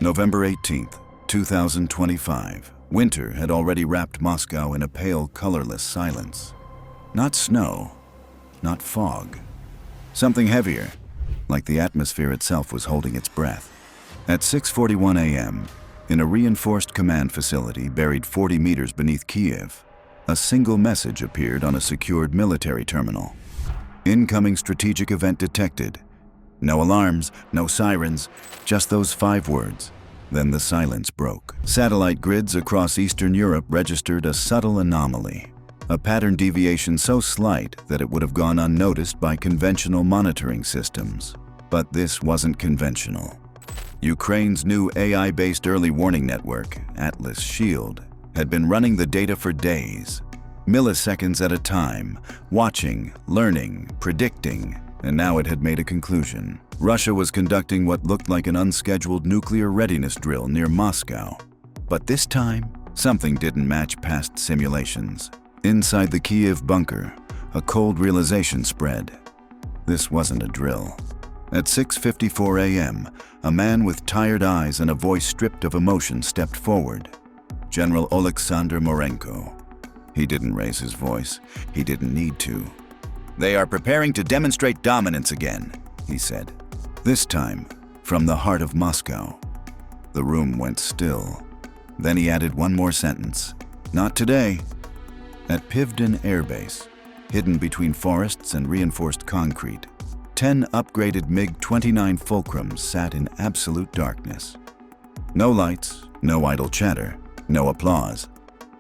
November 18th, 2025. Winter had already wrapped Moscow in a pale, colorless silence. Not snow, not fog. Something heavier, like the atmosphere itself was holding its breath. At 6:41 a.m., in a reinforced command facility buried 40 meters beneath Kiev, a single message appeared on a secured military terminal. Incoming strategic event detected. No alarms, no sirens, just those 5 words. Then the silence broke. Satellite grids across Eastern Europe registered a subtle anomaly, a pattern deviation so slight that it would have gone unnoticed by conventional monitoring systems. But this wasn't conventional. Ukraine's new AI-based early warning network, Atlas Shield, had been running the data for days, milliseconds at a time, watching, learning, predicting, and now it had made a conclusion. Russia was conducting what looked like an unscheduled nuclear readiness drill near Moscow. But this time, something didn't match past simulations. Inside the Kiev bunker, a cold realization spread. This wasn't a drill. At 6:54 a.m., a man with tired eyes and a voice stripped of emotion stepped forward. General Alexander Morenko. He didn't raise his voice. He didn't need to. "They are preparing to demonstrate dominance again," he said. This time, from the heart of Moscow. The room went still. Then he added one more sentence. "Not today." At Pivden Air Base, hidden between forests and reinforced concrete, 10 upgraded MiG-29 Fulcrums sat in absolute darkness. No lights, no idle chatter, no applause.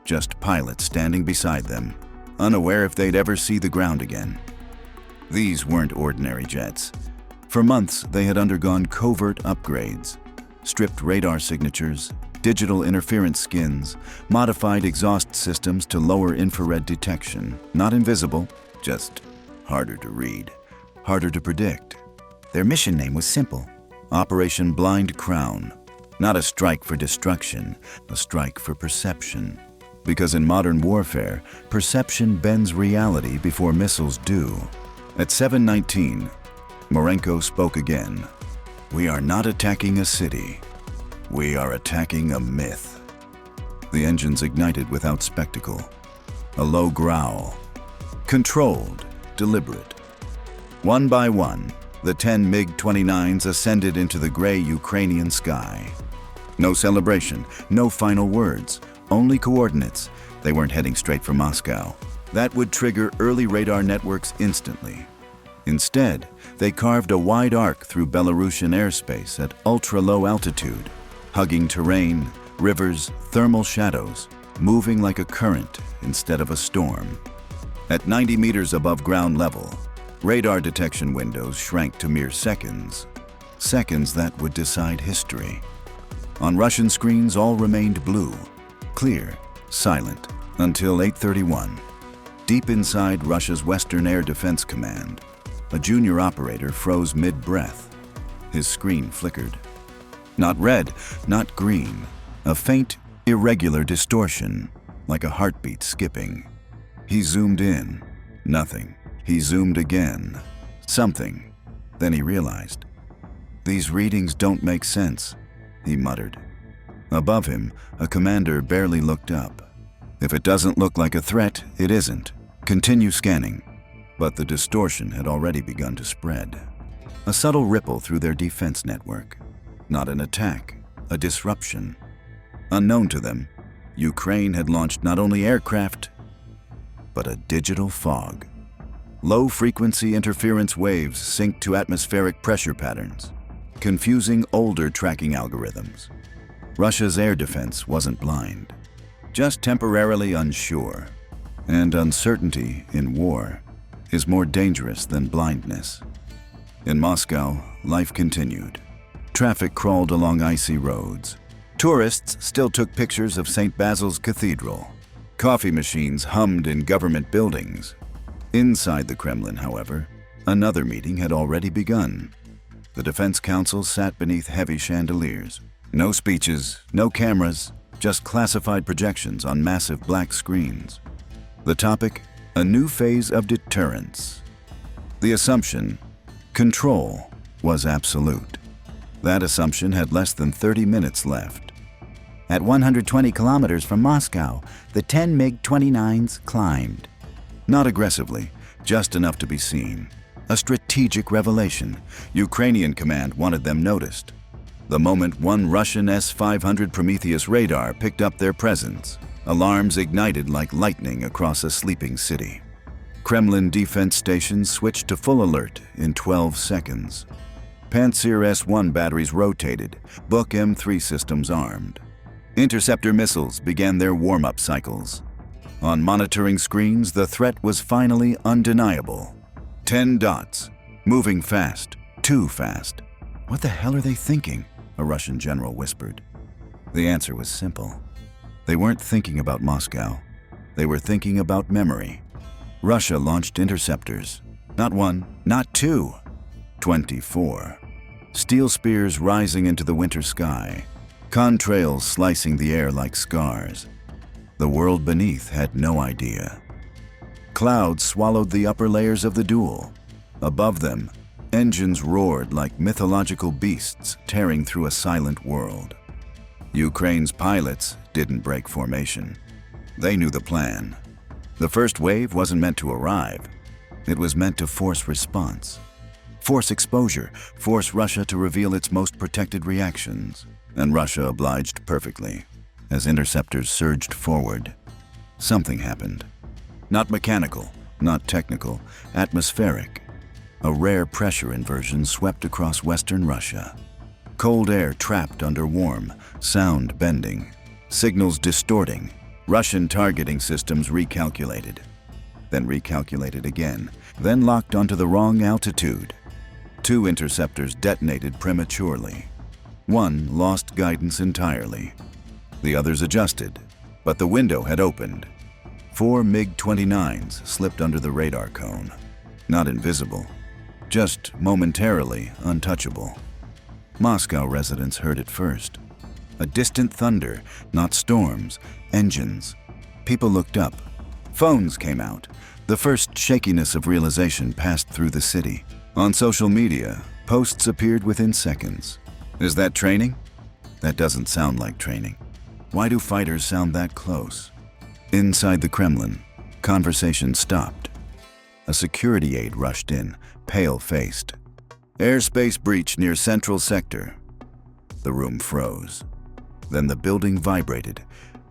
Just pilots standing beside them, unaware if they'd ever see the ground again. These weren't ordinary jets. For months, they had undergone covert upgrades, stripped radar signatures, digital interference skins, modified exhaust systems to lower infrared detection. Not invisible, just harder to read, harder to predict. Their mission name was simple: Operation Blind Crown. Not a strike for destruction, a strike for perception. Because in modern warfare, perception bends reality before missiles do. At 7:19, Morenko spoke again. "We are not attacking a city. We are attacking a myth." The engines ignited without spectacle. A low growl. Controlled, deliberate. One by one, the 10 MiG-29s ascended into the gray Ukrainian sky. No celebration, no final words. Only coordinates. They weren't heading straight for Moscow. That would trigger early radar networks instantly. Instead, they carved a wide arc through Belarusian airspace at ultra-low altitude, hugging terrain, rivers, thermal shadows, moving like a current instead of a storm. At 90 meters above ground level, radar detection windows shrank to mere seconds. Seconds that would decide history. On Russian screens, all remained blue. Clear, silent, until 8:31. Deep inside Russia's Western Air Defense Command, a junior operator froze mid-breath. His screen flickered. Not red, not green, a faint, irregular distortion, like a heartbeat skipping. He zoomed in. Nothing. He zoomed again. Something. Then he realized. "These readings don't make sense," he muttered. Above him, a commander barely looked up. "If it doesn't look like a threat, it isn't. Continue scanning." But the distortion had already begun to spread. A subtle ripple through their defense network. Not an attack, a disruption. Unknown to them, Ukraine had launched not only aircraft, but a digital fog. Low-frequency interference waves synced to atmospheric pressure patterns, confusing older tracking algorithms. Russia's air defense wasn't blind, just temporarily unsure. And uncertainty in war is more dangerous than blindness. In Moscow, life continued. Traffic crawled along icy roads. Tourists still took pictures of St. Basil's Cathedral. Coffee machines hummed in government buildings. Inside the Kremlin, however, another meeting had already begun. The Defense Council sat beneath heavy chandeliers. No speeches, no cameras, just classified projections on massive black screens. The topic, a new phase of deterrence. The assumption, control, was absolute. That assumption had less than 30 minutes left. At 120 kilometers from Moscow, the 10 MiG-29s climbed. Not aggressively, just enough to be seen. A strategic revelation. Ukrainian command wanted them noticed. The moment one Russian S-500 Prometheus radar picked up their presence, alarms ignited like lightning across a sleeping city. Kremlin defense stations switched to full alert in 12 seconds. Pantsir S-1 batteries rotated, Buk M3 systems armed. Interceptor missiles began their warm-up cycles. On monitoring screens, the threat was finally undeniable. 10 dots, moving fast, too fast. What the hell are they thinking? A Russian general whispered. The answer was simple. They weren't thinking about Moscow. They were thinking about memory. Russia launched interceptors. Not one, not two, 24. Steel spears rising into the winter sky. Contrails slicing the air like scars. The world beneath had no idea. Clouds swallowed the upper layers of the duel. Above them, engines roared like mythological beasts tearing through a silent world. Ukraine's pilots didn't break formation. They knew the plan. The first wave wasn't meant to arrive. It was meant to force response. Force exposure, force Russia to reveal its most protected reactions. And Russia obliged perfectly. As interceptors surged forward, something happened. Not mechanical, not technical, atmospheric. A rare pressure inversion swept across western Russia. Cold air trapped under warm, sound bending, signals distorting. Russian targeting systems recalculated, then recalculated again, then locked onto the wrong altitude. 2 interceptors detonated prematurely. 1 lost guidance entirely. The others adjusted, but the window had opened. 4 MiG-29s slipped under the radar cone. Not invisible, just momentarily untouchable. Moscow residents heard it first. A distant thunder, not storms, engines. People looked up. Phones came out. The first shakiness of realization passed through the city. On social media, posts appeared within seconds. Is that training? That doesn't sound like training. Why do fighters sound that close? Inside the Kremlin, conversation stopped. A security aide rushed in, pale-faced. Airspace breach near Central Sector. The room froze. Then the building vibrated,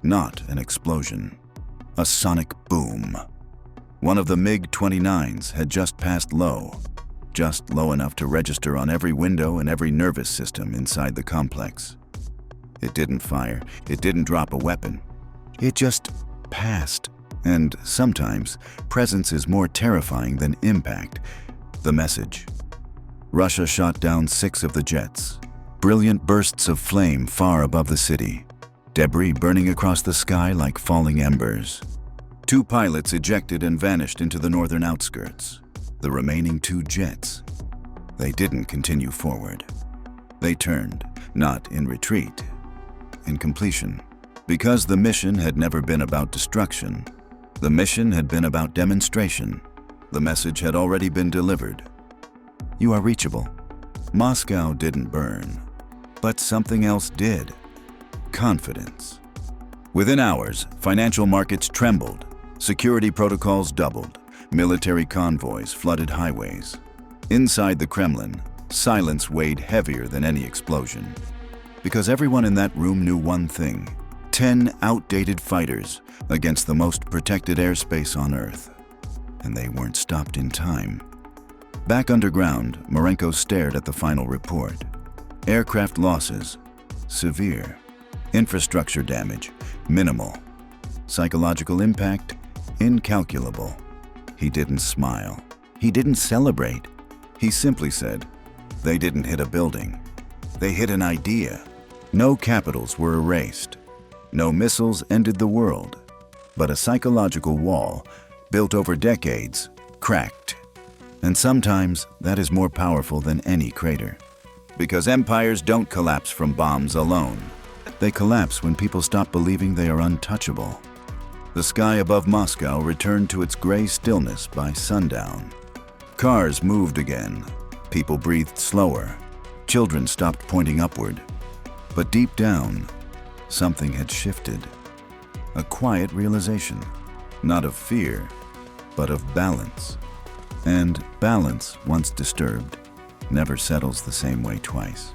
not an explosion. A sonic boom. One of the MiG-29s had just passed low, just low enough to register on every window and every nervous system inside the complex. It didn't fire, it didn't drop a weapon. It just passed. And sometimes, presence is more terrifying than impact. The message. Russia shot down 6 of the jets. Brilliant bursts of flame far above the city. Debris burning across the sky like falling embers. 2 pilots ejected and vanished into the northern outskirts. The remaining 2 jets. They didn't continue forward. They turned, not in retreat, in completion. Because the mission had never been about destruction. The mission had been about demonstration. The message had already been delivered. You are reachable. Moscow didn't burn, but something else did. Confidence. Within hours, financial markets trembled. Security protocols doubled. Military convoys flooded highways. Inside the Kremlin, silence weighed heavier than any explosion. Because everyone in that room knew one thing: 10 outdated fighters against the most protected airspace on Earth. And they weren't stopped in time. Back underground, Marenko stared at the final report. Aircraft losses, severe. Infrastructure damage, minimal. Psychological impact, incalculable. He didn't smile. He didn't celebrate. He simply said, they didn't hit a building. They hit an idea. No capitals were erased. No missiles ended the world. But a psychological wall, built over decades, cracked. And sometimes that is more powerful than any crater. Because empires don't collapse from bombs alone. They collapse when people stop believing they are untouchable. The sky above Moscow returned to its gray stillness by sundown. Cars moved again. People breathed slower. children stopped pointing upward. But deep down, something had shifted. A quiet realization, not of fear, but of balance. And balance, once disturbed, never settles the same way twice.